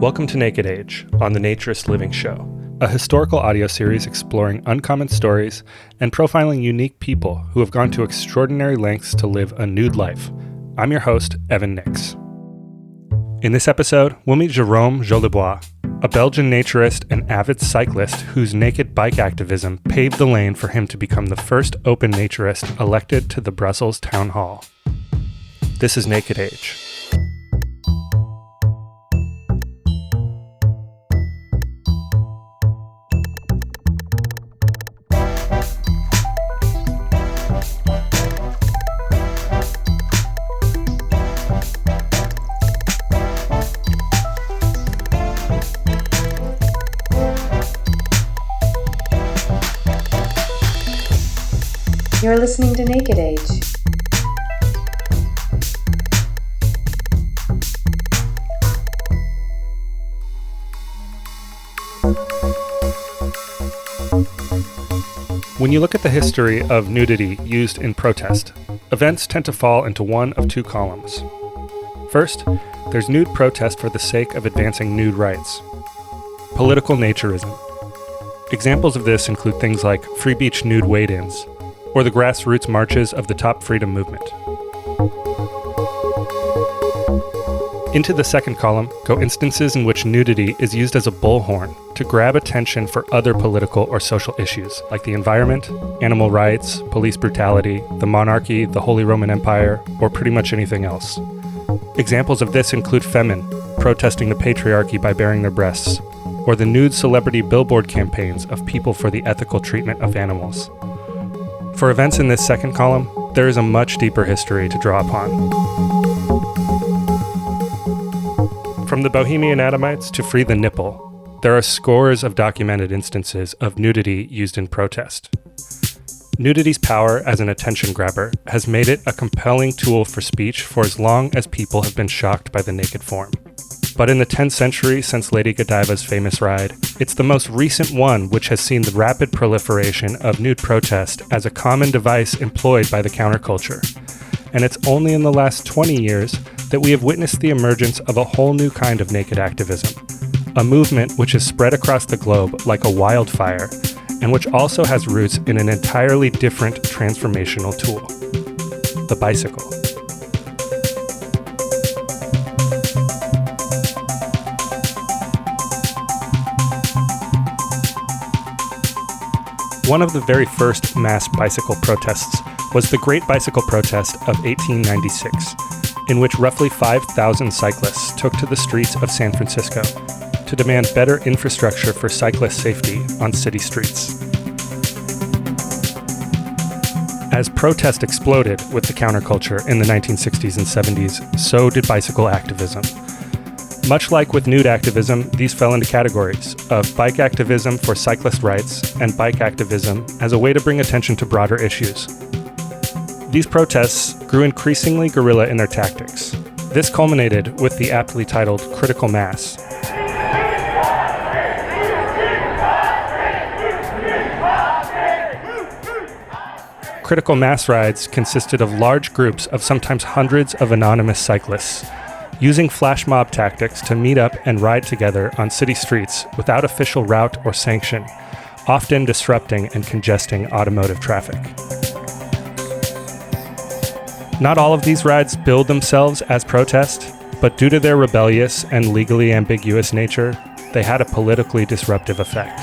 Welcome to Naked Age on the Naturist Living Show, a historical audio series exploring uncommon stories and profiling unique people who have gone to extraordinary lengths to live a nude life. I'm your host, Evan Nix. In this episode, we'll meet Jérôme Jolibois, a Belgian naturist and avid cyclist whose naked bike activism paved the lane for him to become the first open naturist elected to the Brussels Town Hall. This is Naked Age. You're listening to Naked Age. When you look at the history of nudity used in protest, events tend to fall into one of two columns. First, there's nude protest for the sake of advancing nude rights. Political naturism. Examples of this include things like free beach nude wade-ins, or the grassroots marches of the Top Freedom movement. Into the second column go instances in which nudity is used as a bullhorn to grab attention for other political or social issues, like the environment, animal rights, police brutality, the monarchy, the Holy Roman Empire, or pretty much anything else. Examples of this include Femin, protesting the patriarchy by baring their breasts, or the nude celebrity billboard campaigns of people for the ethical treatment of animals. For events in this second column, there is a much deeper history to draw upon. From the Bohemian Adamites to free the nipple, there are scores of documented instances of nudity used in protest. Nudity's power as an attention grabber has made it a compelling tool for speech for as long as people have been shocked by the naked form. But in the 10th century since Lady Godiva's famous ride, it's the most recent one which has seen the rapid proliferation of nude protest as a common device employed by the counterculture. And it's only in the last 20 years that we have witnessed the emergence of a whole new kind of naked activism, a movement which has spread across the globe like a wildfire, and which also has roots in an entirely different transformational tool: the bicycle. One of the very first mass bicycle protests was the Great Bicycle Protest of 1896, in which roughly 5,000 cyclists took to the streets of San Francisco to demand better infrastructure for cyclist safety on city streets. As protest exploded with the counterculture in the 1960s and 70s, so did bicycle activism. Much like with nude activism, these fell into categories of bike activism for cyclist rights and bike activism as a way to bring attention to broader issues. These protests grew increasingly guerrilla in their tactics. This culminated with the aptly titled Critical Mass. Critical mass rides consisted of large groups of sometimes hundreds of anonymous cyclists, using flash mob tactics to meet up and ride together on city streets without official route or sanction, often disrupting and congesting automotive traffic. Not all of these rides billed themselves as protest, but due to their rebellious and legally ambiguous nature, they had a politically disruptive effect.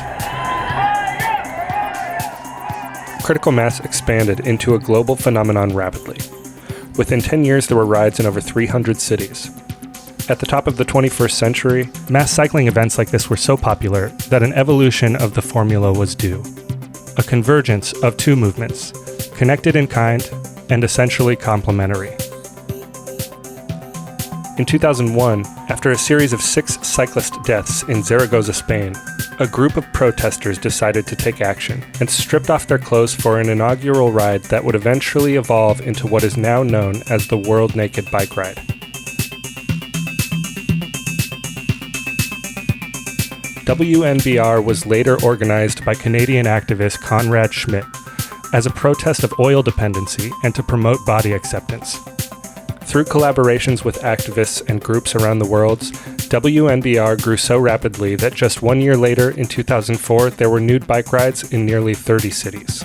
Critical mass expanded into a global phenomenon rapidly. Within 10 years, there were rides in over 300 cities. At the top of the 21st century, mass cycling events like this were so popular that an evolution of the formula was due. A convergence of two movements, connected in kind and essentially complementary. In 2001, after a series of 6 cyclist deaths in Zaragoza, Spain, a group of protesters decided to take action and stripped off their clothes for an inaugural ride that would eventually evolve into what is now known as the World Naked Bike Ride. WNBR was later organized by Canadian activist Conrad Schmidt as a protest of oil dependency and to promote body acceptance. Through collaborations with activists and groups around the world, WNBR grew so rapidly that just 1 year later, in 2004, there were nude bike rides in nearly 30 cities.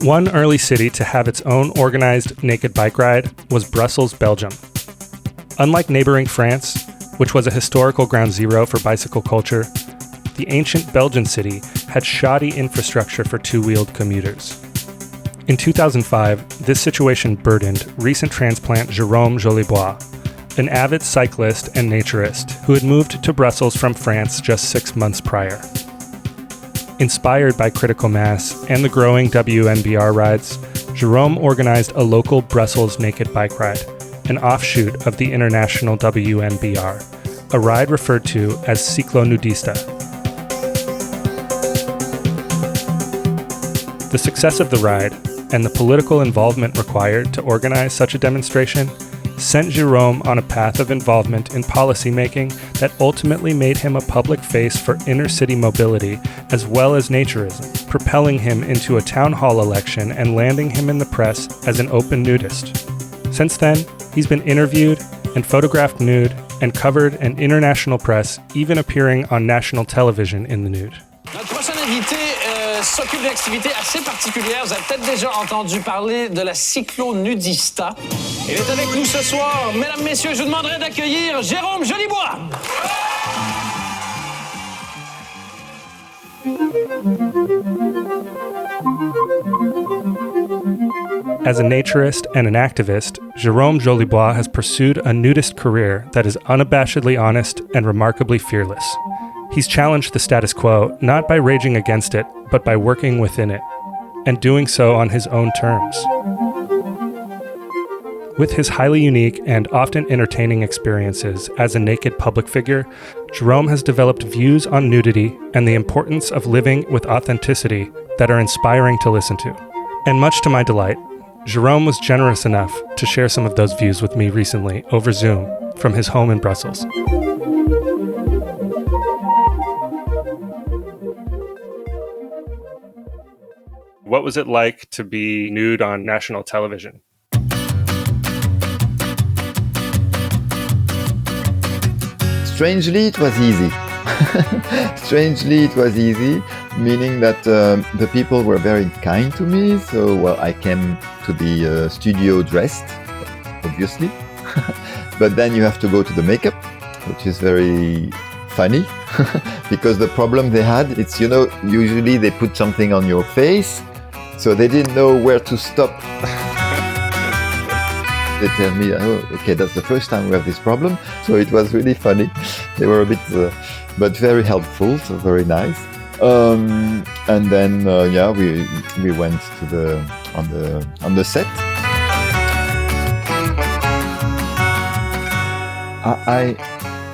One early city to have its own organized naked bike ride was Brussels, Belgium. Unlike neighboring France, which was a historical ground zero for bicycle culture, the ancient Belgian city had shoddy infrastructure for two-wheeled commuters. In 2005, this situation burdened recent transplant Jérôme Jolibois, an avid cyclist and naturist who had moved to Brussels from France just 6 months prior. Inspired by critical mass and the growing WNBR rides, Jérôme organized a local Brussels naked bike ride, an offshoot of the international WNBR, a ride referred to as Cyclonudista. The success of the ride and the political involvement required to organize such a demonstration sent Jérôme on a path of involvement in policymaking that ultimately made him a public face for inner-city mobility as well as naturism, propelling him into a town hall election and landing him in the press as an open nudist. Since then, he's been interviewed and photographed nude and covered in international press, even appearing on national television in the nude. Notre prochaine invitée s'occupe d'une activité assez particulière. Vous avez peut-être déjà entendu parler de la Cyclonudista. Elle est avec nous ce soir. Mesdames, messieurs, je vous demanderai d'accueillir Jérôme Jolibois. As a naturist and an activist, Jérôme Jolibois has pursued a nudist career that is unabashedly honest and remarkably fearless. He's challenged the status quo not by raging against it, but by working within it, and doing so on his own terms. With his highly unique and often entertaining experiences as a naked public figure, Jérôme has developed views on nudity and the importance of living with authenticity that are inspiring to listen to. And much to my delight, Jérôme was generous enough to share some of those views with me recently over Zoom from his home in Brussels. What was it like to be nude on national television? Strangely, it was easy. Strangely, it was easy, meaning that the people were very kind to me. So, well, I came to the studio dressed, obviously. But then you have to go to the makeup, which is very funny. Because the problem they had, it's, usually they put something on your face. So they didn't know where to stop. They tell me, oh, okay, that's the first time we have this problem. So it was really funny. They were a bit, but very helpful, so very nice. And then, we went to on the set.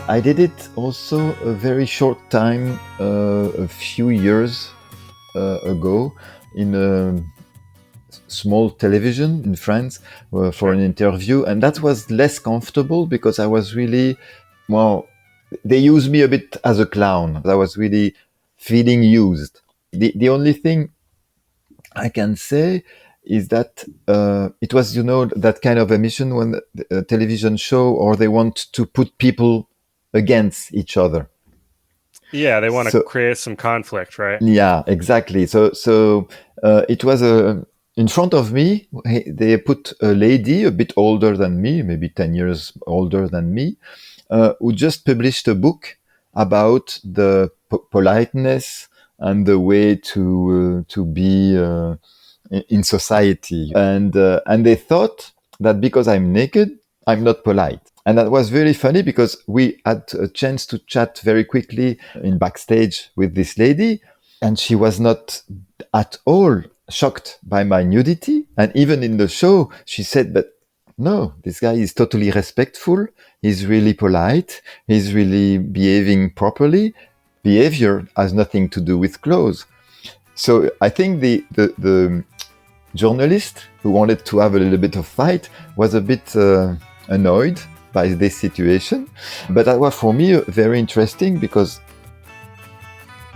I did it also a very short time, a few years ago, in a small television in France for an interview, and that was less comfortable because I was really, they used me a bit as a clown. I was really feeling used. The only thing I can say is that it was, that kind of emission when a television show, or they want to put people against each other. Yeah, they want to create some conflict, right? Yeah, exactly. So it was in front of me. They put a lady a bit older than me, maybe 10 years older than me, who just published a book about the politeness and the way to be in society. And they thought that because I'm naked, I'm not polite. And that was very funny because we had a chance to chat very quickly in backstage with this lady, and she was not at all shocked by my nudity. And even in the show, she said, but no, this guy is totally respectful. He's really polite. He's really behaving properly. Behavior has nothing to do with clothes. So I think the journalist who wanted to have a little bit of fight was a bit annoyed by this situation. But that was for me very interesting because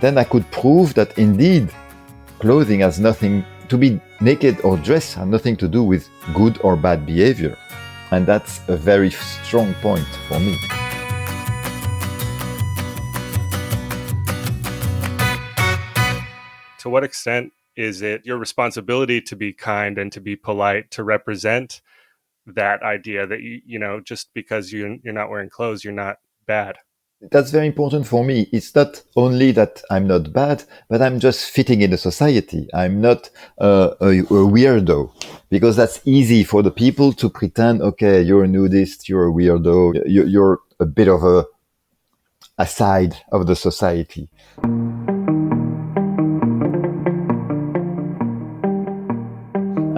then I could prove that indeed clothing has nothing, to be naked or dressed has nothing to do with good or bad behavior. And that's a very strong point for me. To what extent is it your responsibility to be kind and to be polite, to represent that idea that you know, just because you're not wearing clothes, you're not bad? That's very important for me. It's not only that I'm not bad, but I'm just fitting in the society. I'm not a weirdo, because that's easy for the people to pretend, okay, you're a nudist, you're a weirdo, you're a bit of a side of the society.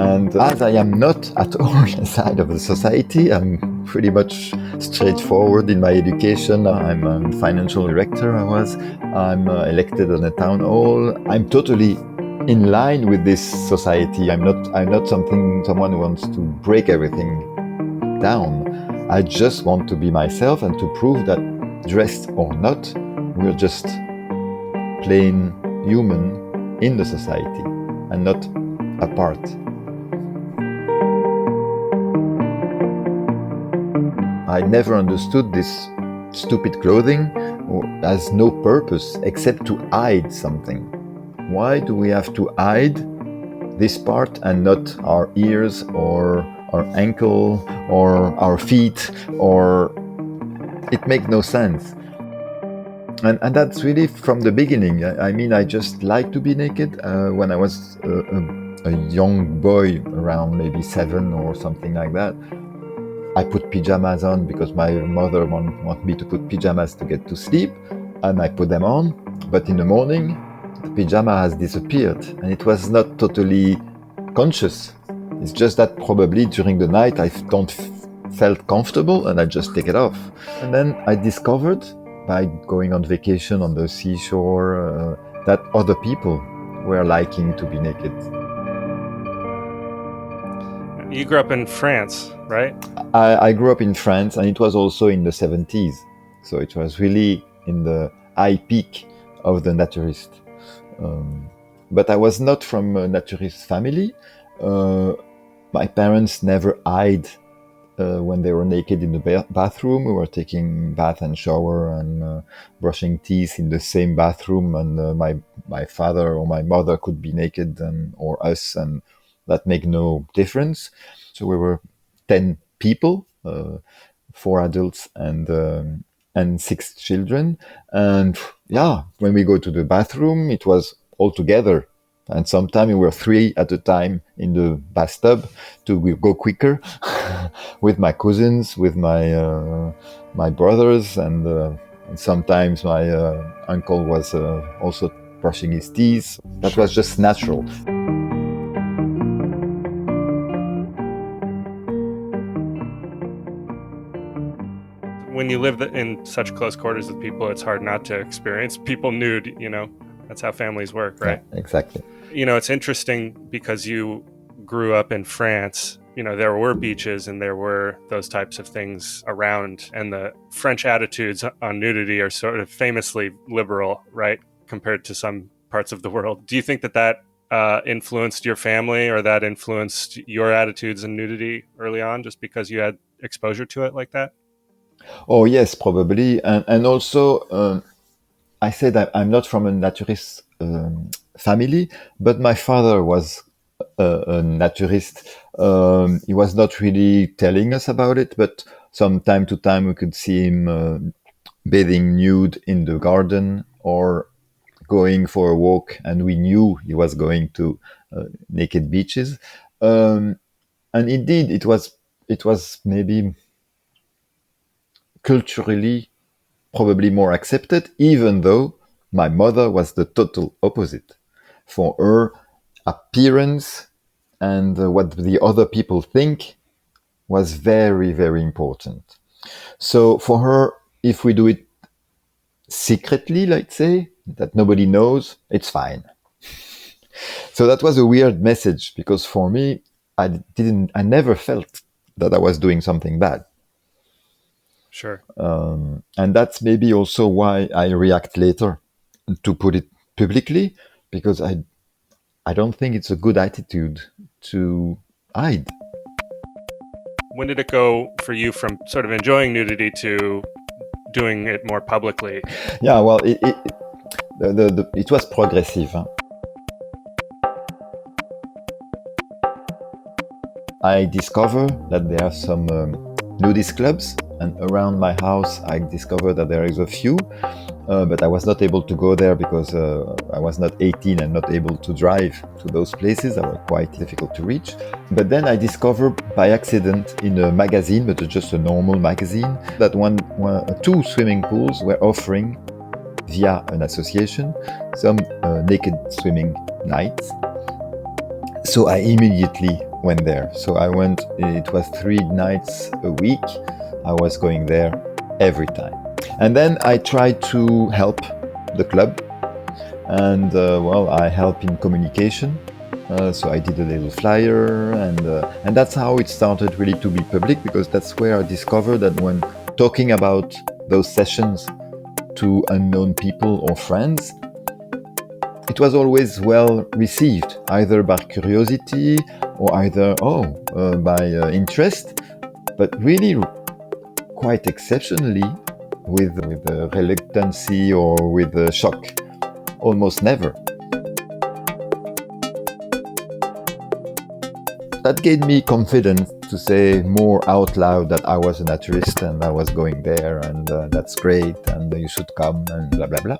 And as I am not at all a side of the society, I'm pretty much straightforward in my education. I'm a financial director, I'm elected on a town hall. I'm totally in line with this society. I'm not someone who wants to break everything down. I just want to be myself and to prove that, dressed or not, we're just plain human in the society and not apart. I never understood this stupid clothing has no purpose except to hide something. Why do we have to hide this part and not our ears or our ankle or our feet? Or it makes no sense. And that's really from the beginning. I mean, I just liked to be naked when I was a young boy, around maybe 7 or something like that. I put pajamas on because my mother wanted me to put pajamas to get to sleep, and I put them on. But in the morning, the pajama has disappeared, and it was not totally conscious. It's just that probably during the night I don't felt comfortable, and I just take it off. And then I discovered, by going on vacation on the seashore, that other people were liking to be naked. You grew up in France, right? I grew up in France, and it was also in the 70s. So it was really in the high peak of the naturist. But I was not from a naturist family. My parents never hid when they were naked in the bathroom. We were taking bath and shower and brushing teeth in the same bathroom, and my father or my mother could be naked, or us, and that made no difference. So we were 10 people, 4 adults and 6 children. And yeah, when we go to the bathroom, it was all together. And sometimes we were 3 at a time in the bathtub to go quicker with my cousins, with my brothers, and sometimes my uncle was also brushing his teeth. That was just natural. When you live in such close quarters with people, it's hard not to experience people nude, you know? That's how families work, right? Yeah, exactly. You know, it's interesting because you grew up in France. You know, there were beaches and there were those types of things around, and the French attitudes on nudity are sort of famously liberal, right, compared to some parts of the world. Do you think that influenced your family, or that influenced your attitudes in nudity early on, just because you had exposure to it like that? Oh yes, probably. And also, I said I'm not from a naturist family, but my father was a naturist. He was not really telling us about it, but from time to time we could see him bathing nude in the garden or going for a walk, and we knew he was going to naked beaches. And indeed, it was maybe culturally probably more accepted, even though my mother was the total opposite. For her, appearance and what the other people think was very, very important. So for her, if we do it secretly, let's say, that nobody knows, it's fine. So that was a weird message, because for me, I never felt that I was doing something bad. Sure. And that's maybe also why I react later to put it publicly, because I don't think it's a good attitude to hide. when did it go for you from sort of enjoying nudity to doing it more publicly? Yeah, well, it was progressive. Huh? I discovered that there are some nudist clubs, and around my house I discovered that there is a few, but I was not able to go there because I was not 18 and not able to drive to those places. They were quite difficult to reach. But then I discovered by accident in a magazine, but just a normal magazine, that two swimming pools were offering, via an association, some naked swimming nights. So I immediately went there. So I went, it was 3 nights a week. I was going there every time. And then I tried to help the club. And I help in communication. So I did a little flyer, and that's how it started really to be public, because that's where I discovered that when talking about those sessions to unknown people or friends, it was always well received, either by curiosity or either by interest, but really quite exceptionally with reluctancy or with shock, almost never. That gave me confidence to say more out loud that I was a naturist and I was going there, and that's great and you should come and blah blah blah.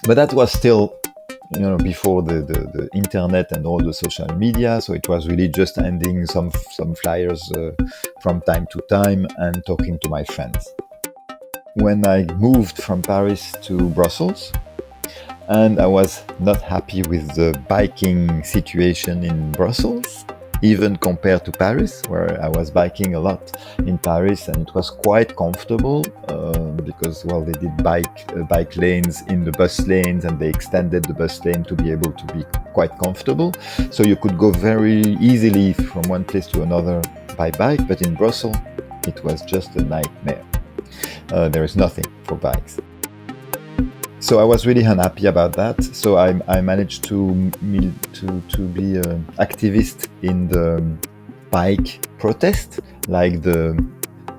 But that was still, before the internet and all the social media, so it was really just handing some flyers from time to time and talking to my friends. When I moved from Paris to Brussels, and I was not happy with the biking situation in Brussels, even compared to Paris, where I was biking a lot in Paris, and it was quite comfortable because, they did bike lanes in the bus lanes, and they extended the bus lane to be able to be quite comfortable. So you could go very easily from one place to another by bike, but in Brussels, it was just a nightmare. There is nothing for bikes. So I was really unhappy about that. So I managed to be an activist in the bike protest, like the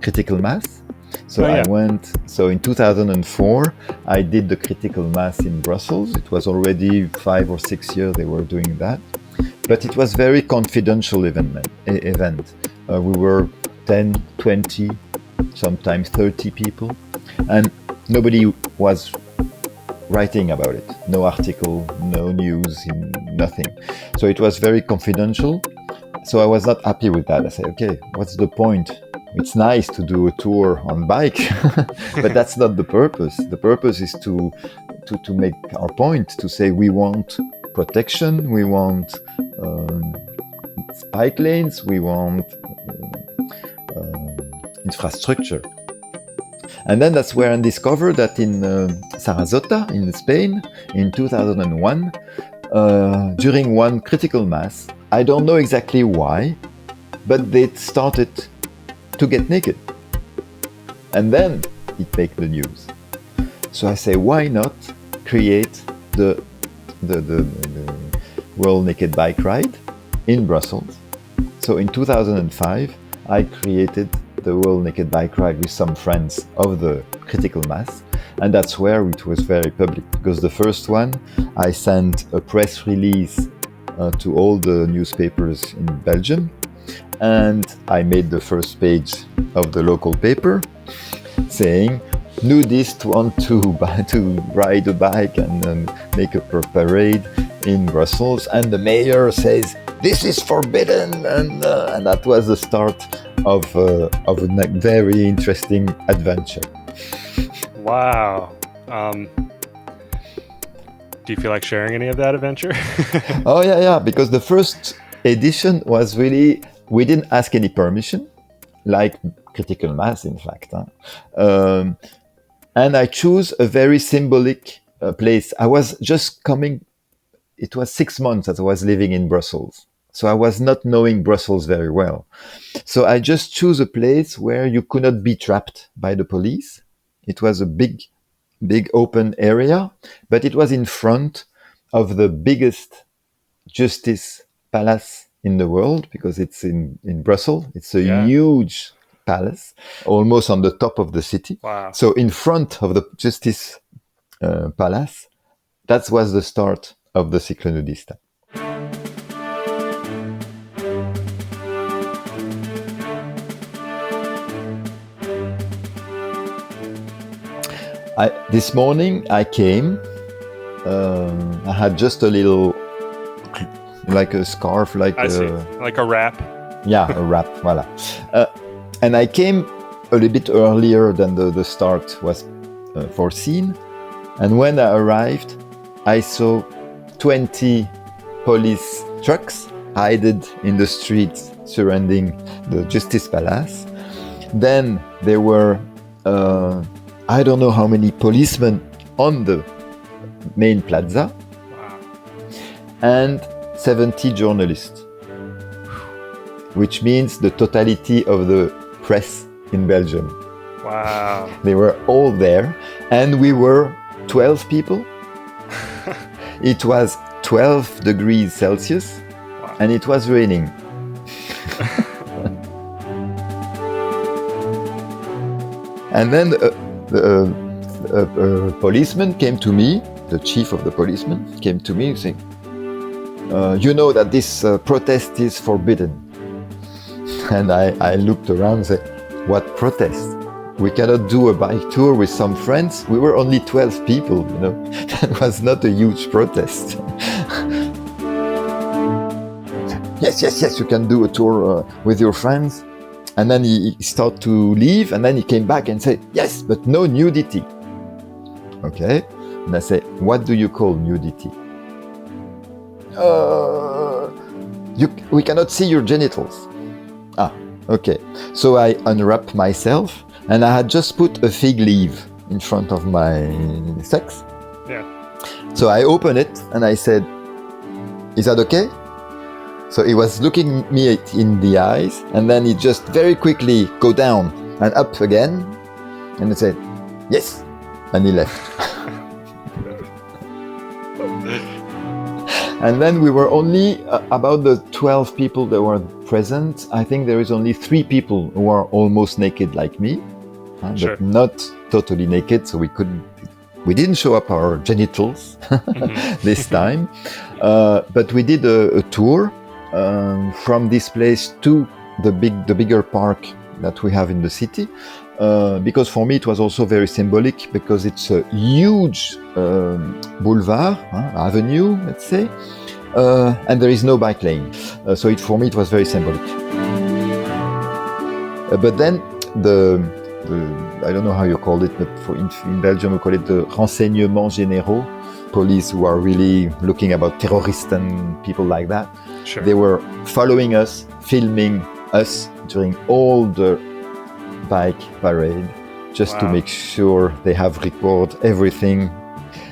critical mass. So I went. So in 2004, I did the critical mass in Brussels. It was already 5 or 6 years they were doing that, but it was very confidential event. We were 10, 20, sometimes 30 people, and nobody was writing about it. No article, no news, nothing. So it was very confidential. So I was not happy with that. I said, okay, what's the point? It's nice to do a tour on bike, but that's not the purpose. The purpose is to make our point, to say we want protection, we want bike lanes, we want infrastructure. And then that's where I discovered that in Sarasota, in Spain, in 2001, during one critical mass, I don't know exactly why, but they started to get naked. And then it made the news. So I say, why not create the World Naked Bike Ride in Brussels? So in 2005, I created the World Naked Bike Ride with some friends of the critical mass, and that's where it was very public, because the first one I sent a press release to all the newspapers in Belgium, and I made the first page of the local paper saying nudists want to ride a bike and make a parade in Brussels, and the mayor says this is forbidden, and that was the start of a very interesting adventure. Wow. Do you feel like sharing any of that adventure? Oh yeah, because the first edition was really, we didn't ask any permission, like critical mass in fact. And I chose a very symbolic place. I was just coming, it was 6 months that I was living in Brussels. So I was not knowing Brussels very well. So I just chose a place where you could not be trapped by the police. It was a big open area, but it was in front of the biggest justice palace in the world because it's in Brussels. It's a Yeah. huge palace, almost on the top of the city. Wow. So in front of the Justice Palace, that was the start of the Cyclonudista. This morning I came. I had just a little, like a scarf, like I see. Like a wrap. Yeah, a wrap, voila. And I came a little bit earlier than the start was foreseen. And when I arrived, I saw 20 police trucks hidden in the streets surrounding the Justice Palace. Then there were, I don't know how many policemen on the main plaza. Wow. And 70 journalists, which means the totality of the press in Belgium. Wow. They were all there, and we were 12 people. It was 12 degrees Celsius, Wow. and it was raining. And then a policeman came to me, the chief of the policemen came to me saying, you know that this protest is forbidden. And I looked around and said, what protest? We cannot do a bike tour with some friends. We were only 12 people, you know. That was not a huge protest. Yes, you can do a tour with your friends. And then he started to leave, and then he came back and said, yes, but no nudity. Okay. And I said, what do you call nudity? We cannot see your genitals. Ah, okay. So I unwrapped myself, and I had just put a fig leaf in front of my sex. Yeah. So I opened it, and I said, is that okay? So he was looking me in the eyes, and then he just very quickly go down and up again, and he said, yes, and he left. And then we were only about the 12 people that were present. I think there is only 3 people who are almost naked like me, Sure. but not totally naked. So we didn't show up our genitals this time. But we did a tour from this place to the bigger park that we have in the city. Because for me it was also very symbolic, because it's a huge boulevard, avenue, let's say, and there is no bike lane. So for me it was very symbolic. But then the I don't know how you call it, but in Belgium we call it the renseignements généraux, police who are really looking about terrorists and people like that. Sure. They were following us, filming us during all the bike parade, just to Wow. make sure they have record everything.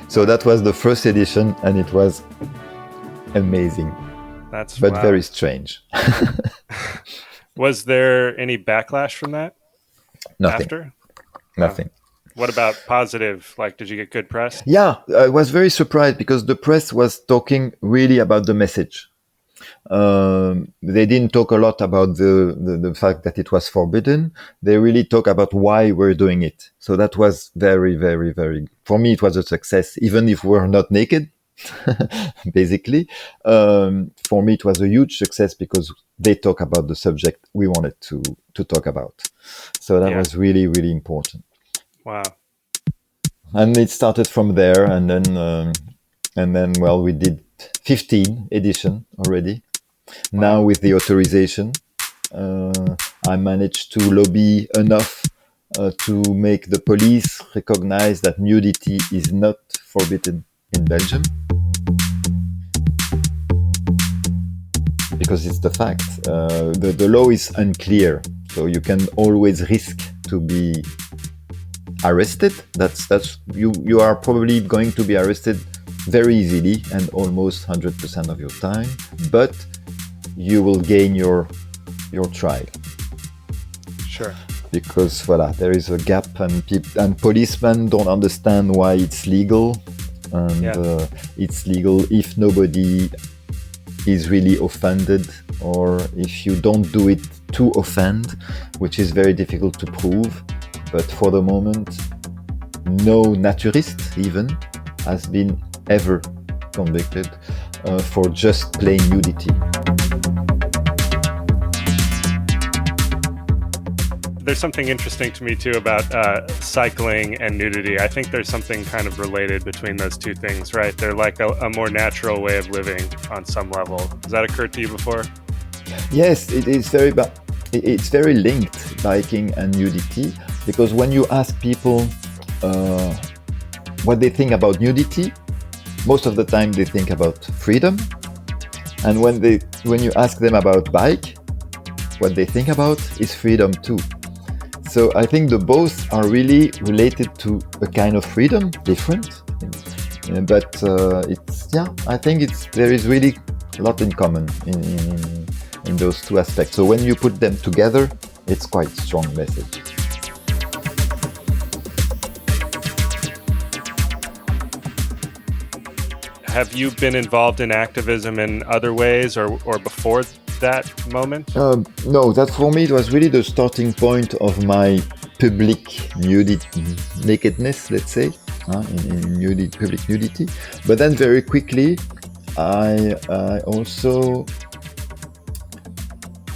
So that was the first edition, and it was amazing, That's but wow. very strange. Was there any backlash from that Nothing, after? nothing. What about positive? Like, did you get good press? Yeah, I was very surprised because the press was talking really about the message. They didn't talk a lot about the fact that it was forbidden. They really talk about why we're doing it. So that was very, very, very, for me, it was a success, even if we're not naked, basically. For me, it was a huge success because they talk about the subject we wanted to talk about. So that Yeah. was really, really important. Wow. And it started from there, and then well, we did 15 edition already. Wow. Now with the authorization, I managed to lobby enough to make the police recognize that nudity is not forbidden in Belgium. Because it's the fact. The law is unclear, so you can always risk to be arrested. That's you are probably going to be arrested very easily and almost 100% of your time, but you will gain your trial. Sure. Because voilà, there is a gap, and policemen don't understand why it's legal, and Yeah. it's legal if nobody is really offended, or if you don't do it to offend, which is very difficult to prove. But for the moment, no naturist even has been ever convicted for just plain nudity. There's something interesting to me too about cycling and nudity. I think there's something kind of related between those two things, right? They're like a more natural way of living on some level. Has that occurred to you before? Yes, it is it's very linked, biking and nudity, because when you ask people what they think about nudity, most of the time they think about freedom. And when you ask them about bike, what they think about is freedom too. So I think the both are really related to a kind of freedom, different, but I think there is really a lot in common in those two aspects. So when you put them together, it's quite a strong message. Have you been involved in activism in other ways or before that moment? No, that for me it was really the starting point of my public nakedness, let's say, in public nudity. But then very quickly, I also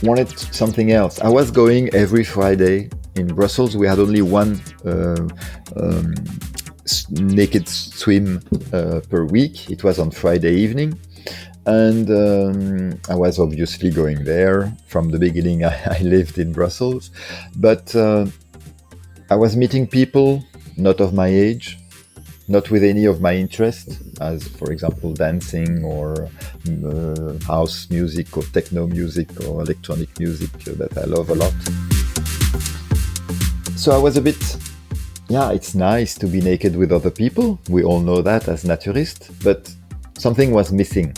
wanted something else. I was going every Friday in Brussels. We had only one naked swim per week. It was on Friday evening. And I was obviously going there. From the beginning, I lived in Brussels. But I was meeting people not of my age, not with any of my interests, as, for example, dancing or house music or techno music or electronic music that I love a lot. So I was a bit, it's nice to be naked with other people. We all know that as naturists, but something was missing.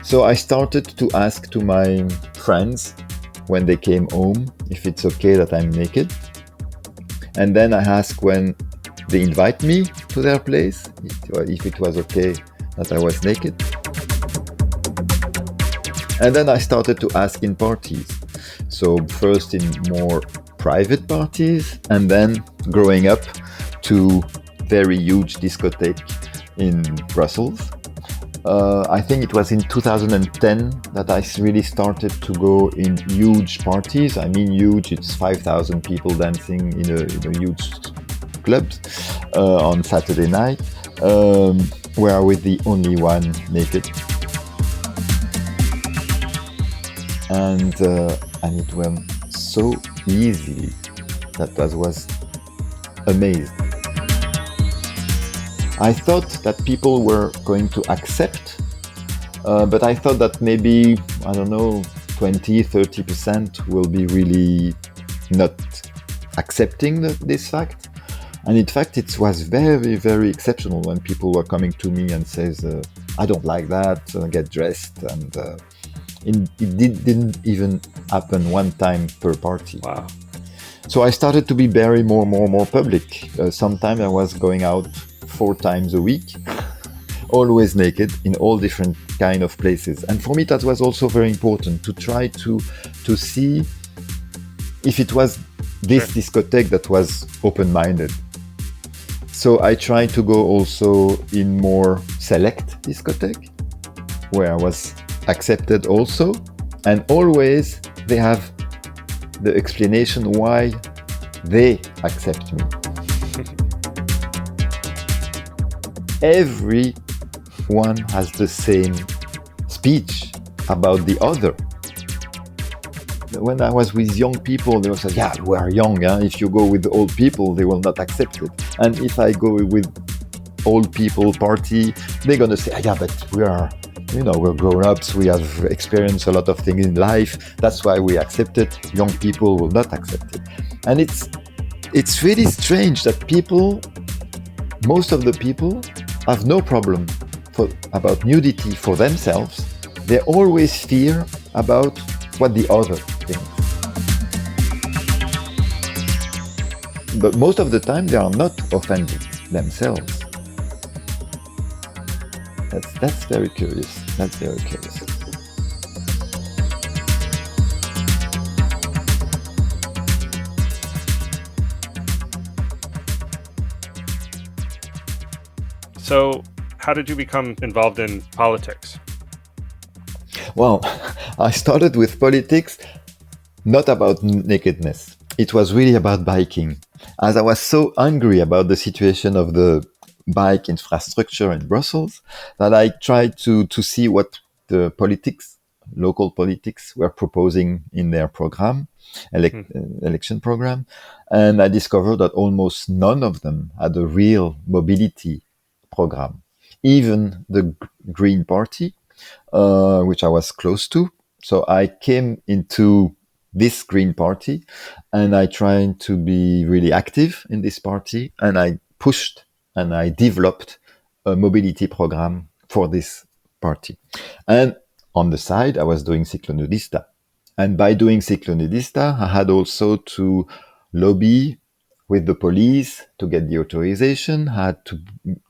So I started to ask to my friends when they came home if it's okay that I'm naked. And then I asked when they invite me to their place, if it was okay that I was naked. And then I started to ask in parties. So first in more private parties, and then growing up to very huge discotheque in Brussels. I think it was in 2010 that I really started to go in huge parties. I mean huge, it's 5,000 people dancing in a huge clubs on Saturday night, where I was the only one naked. And it went so easily that I was amazed. I thought that people were going to accept, but I thought that maybe, 20-30% will be really not accepting this fact. And in fact, it was very, very exceptional when people were coming to me and says, I don't like that, get dressed. And it didn't even happen one time per party. Wow. So I started to be very more public. Sometimes I was going out 4 times a week, always naked in all different kind of places. And for me, that was also very important to try to see if it was this discotheque that was open-minded. So I tried to go also in more select discotheque, where I was accepted also, and always they have the explanation why they accept me. Everyone has the same speech about the other. When I was with young people, they would say, we are young. If you go with old people, they will not accept it. And if I go with old people party, they're going to say, but we are, we're grown-ups. We have experienced a lot of things in life. That's why we accept it. Young people will not accept it. And it's really strange that most of the people have no problem about nudity for themselves. They always fear about what the other thinks. But most of the time they are not offended themselves. That's very curious. That's very curious. So, how did you become involved in politics? Well, I started with politics not about nakedness. It was really about biking. As I was so angry about the situation of the bike infrastructure in Brussels that I tried to see what the local politics were proposing in their program, election program. And I discovered that almost none of them had a real mobility program. Even the Green Party, which I was close to. So I came into this Green Party and I tried to be really active in this party, and I pushed and I developed a mobility program for this party. And on the side, I was doing Cyclonudista. And by doing Cyclonudista, I had also to lobby with the police to get the authorization, had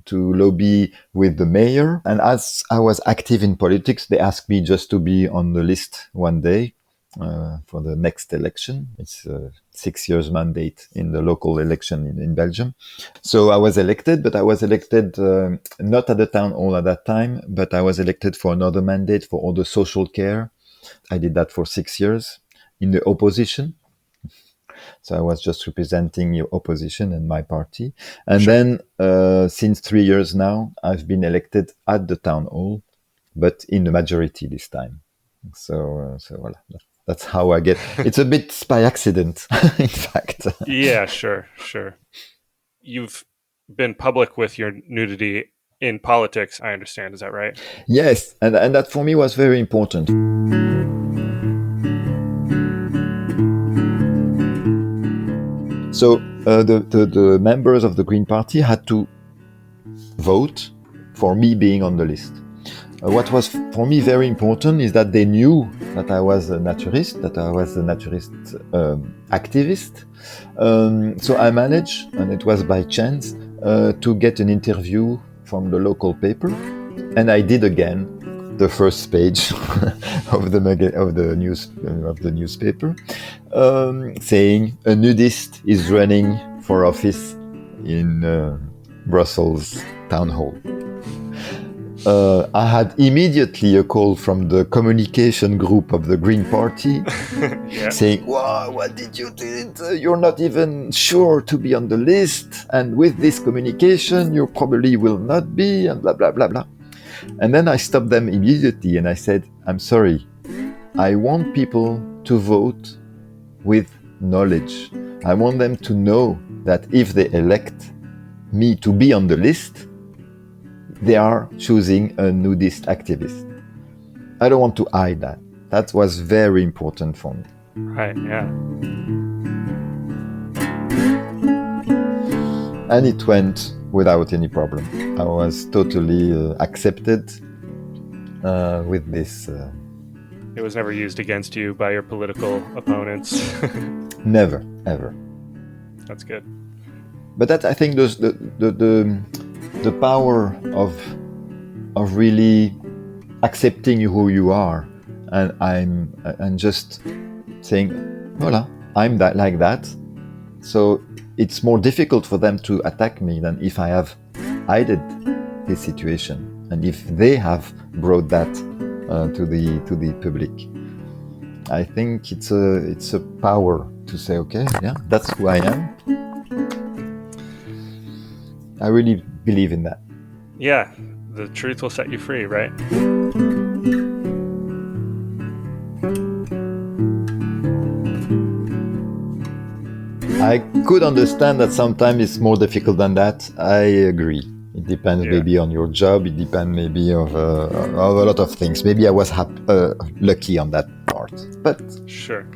to lobby with the mayor. And as I was active in politics, they asked me just to be on the list one day for the next election. It's a 6 years mandate in the local election in Belgium. So I was elected, but I was elected not at the town hall at that time, but I was elected for another mandate for all the social care. I did that for 6 years in the opposition. So I was just representing your opposition and my party. And then since 3 years now, I've been elected at the town hall, but in the majority this time. So voilà. That's how I get. It's a bit by accident, in fact. Yeah, sure. You've been public with your nudity in politics, I understand. Is that right? Yes, and that for me was very important. So the members of the Green Party had to vote for me being on the list. What was for me very important is that they knew that I was a naturist, that I was a naturist activist. So I managed, and it was by chance, to get an interview from the local paper, and I did again the first page of the newspaper, saying a nudist is running for office in Brussels town hall. I had immediately a call from the communication group of the Green Party saying, "Wow, what did you do? You're not even sure to be on the list, and with this communication, you probably will not be," and blah, blah, blah, blah. And then I stopped them immediately and I said, "I'm sorry. I want people to vote with knowledge. I want them to know that if they elect me to be on the list, they are choosing a nudist activist. I don't want to hide that." That was very important for me. Right, yeah. And it went without any problem. I was totally accepted with this. It was never used against you by your political opponents. Never, ever. That's good. But that, I think, the power of really accepting who you are, and just saying, "Voila, I'm that like that." So it's more difficult for them to attack me than if I have hidden this situation and if they have brought that to the public. I think it's a power to say, "Okay, yeah, that's who I am." I really believe in that. Yeah, the truth will set you free, right? I could understand that sometimes it's more difficult than that. I agree. It depends maybe on your job. It depends maybe of a lot of things. Maybe I was lucky on that part. But sure.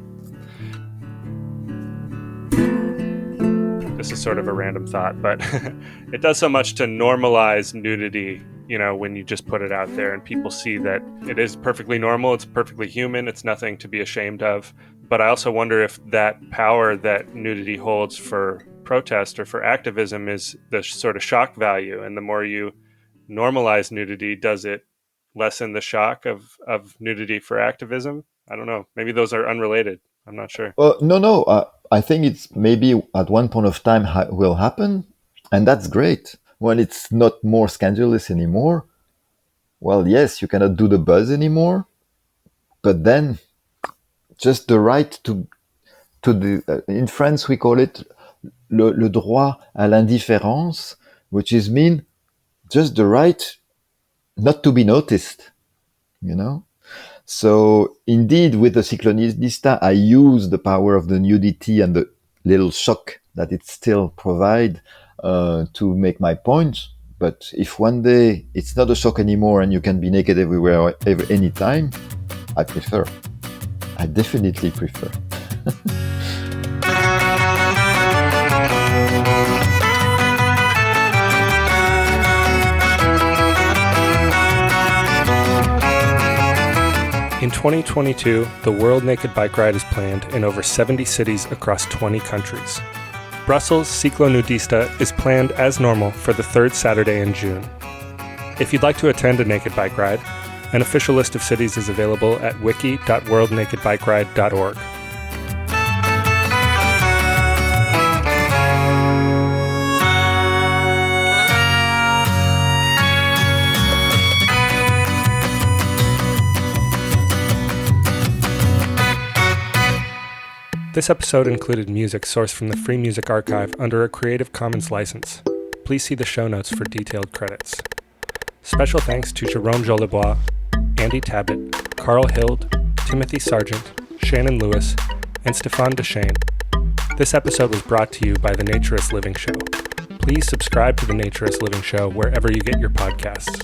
This is sort of a random thought, but it does so much to normalize nudity, when you just put it out there and people see that it is perfectly normal, it's perfectly human, it's nothing to be ashamed of. But I also wonder if that power that nudity holds for protest or for activism is the sort of shock value. And the more you normalize nudity, does it lessen the shock of nudity for activism? I don't know. Maybe those are unrelated. I'm not sure. No. I think it's maybe at one point of time will happen, and that's great. When it's not more scandalous anymore, well, yes, you cannot do the buzz anymore, but then just the right to the in France we call it le droit à l'indifférence, which is mean just the right not to be noticed, you know. So indeed, with the Cyclonudista, I use the power of the nudity and the little shock that it still provides to make my point. But if one day it's not a shock anymore and you can be naked everywhere, anytime, I prefer. I definitely prefer. In 2022, the World Naked Bike Ride is planned in over 70 cities across 20 countries. Brussels Cyclonudista is planned as normal for the third Saturday in June. If you'd like to attend a naked bike ride, an official list of cities is available at wiki.worldnakedbikeride.org. This episode included music sourced from the Free Music Archive under a Creative Commons license. Please see the show notes for detailed credits. Special thanks to Jérôme Jolibois, Andy Tabbitt, Carl Hild, Timothy Sargent, Shannon Lewis, and Stéphane Deschênes. This episode was brought to you by the Naturist Living Show. Please subscribe to the Naturist Living Show wherever you get your podcasts.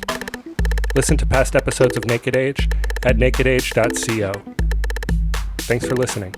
Listen to past episodes of Naked Age at nakedage.co. Thanks for listening.